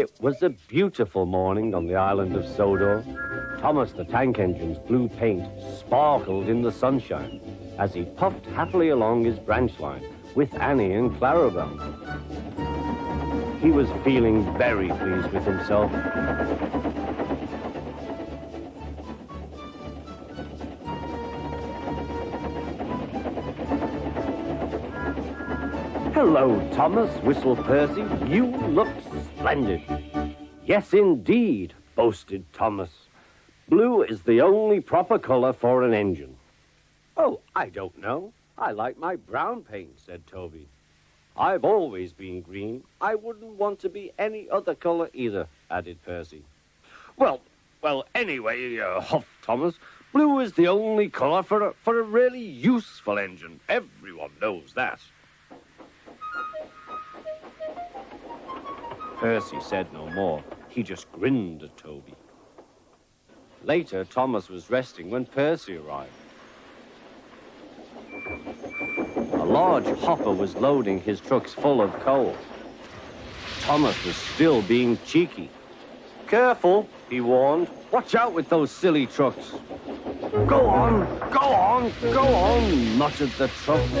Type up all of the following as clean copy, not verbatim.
It was a beautiful morning on the island of Sodor. Thomas the tank engine's blue paint sparkled in the sunshine as he puffed happily along his branch line with Annie and Clarabelle. He was feeling very pleased with himself. "Hello, Thomas," whistled Percy. "You look splendid." "Yes, indeed," boasted Thomas. "Blue is the only proper color for an engine." "Oh, I don't know. I like my brown paint," said Toby. "I've always been green. I wouldn't want to be any other color either," added Percy. Well, anyway, huffed Thomas, "blue is the only color for a really useful engine. Everyone knows that." Percy said no more. He just grinned at Toby. Later, Thomas was resting when Percy arrived. A large hopper was loading his trucks full of coal. Thomas was still being cheeky. "Careful," he warned. "Watch out with those silly trucks." Go on, go on," muttered the trucks.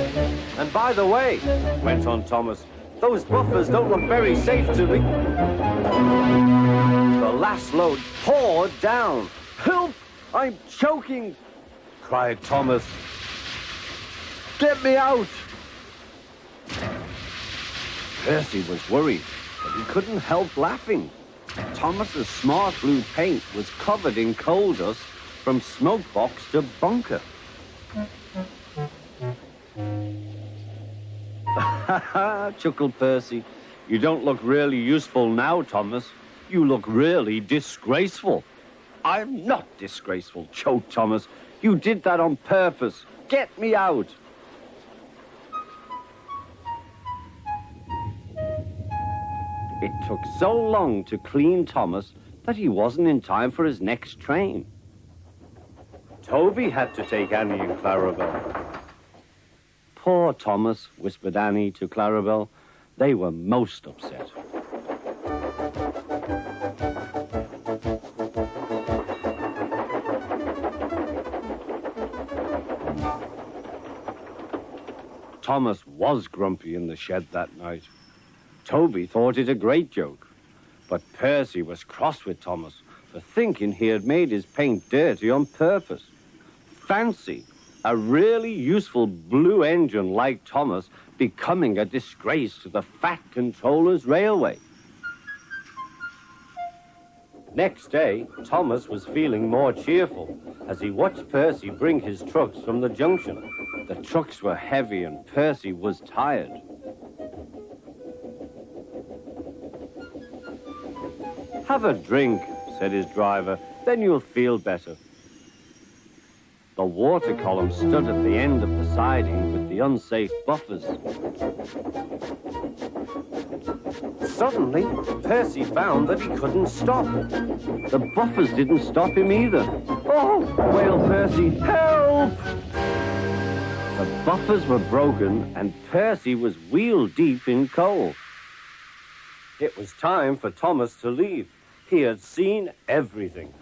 "And by the way," went on Thomas, "those buffers don't look very safe to me." The last load poured down. "Help! I'm choking!" cried Thomas. "Get me out!" Percy was worried, but he couldn't help laughing. Thomas's smart blue paint was covered in coal dust from smoke box to bunker. "Ha ha," chuckled Percy. "You don't look really useful now, Thomas. You look really disgraceful." "I'm not disgraceful," choked Thomas. "You did that on purpose. Get me out." It took so long to clean Thomas that he wasn't in time for his next train. Toby had to take Annie and Clarabelle. "Poor Thomas," whispered Annie to Clarabelle. They were most upset. Thomas was grumpy in the shed that night. Toby thought it a great joke, but Percy was cross with Thomas for thinking he had made his paint dirty on purpose. Fancy a really useful blue engine like Thomas becoming a disgrace to the Fat Controller's railway. Next day, Thomas was feeling more cheerful as he watched Percy bring his trucks from the junction. The trucks were heavy and Percy was tired. "Have a drink," said his driver, "then you'll feel better." The water column stood at the end of the siding with the unsafe buffers. Suddenly, Percy found that he couldn't stop. The buffers didn't stop him either. "Oh!" wailed Percy. "Help!" The buffers were broken and Percy was wheel-deep in coal. It was time for Thomas to leave. He had seen everything.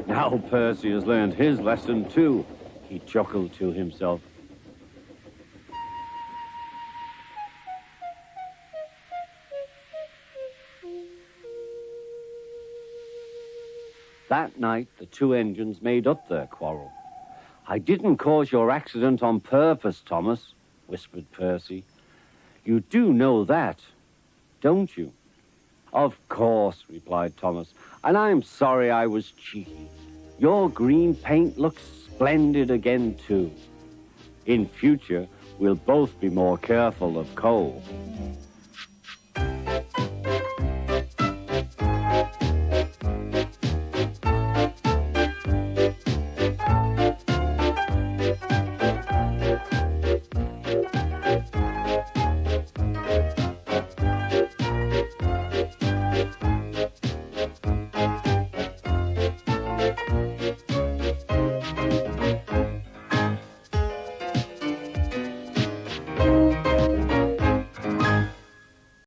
"Now Percy has learned his lesson too," he chuckled to himself. That night, the two engines made up their quarrel. "I didn't cause your accident on purpose, Thomas," whispered Percy. "You do know that, don't you?" "Of course," replied Thomas, "and I'm sorry I was cheeky. Your green paint looks splendid again, too. In future, we'll both be more careful of coal."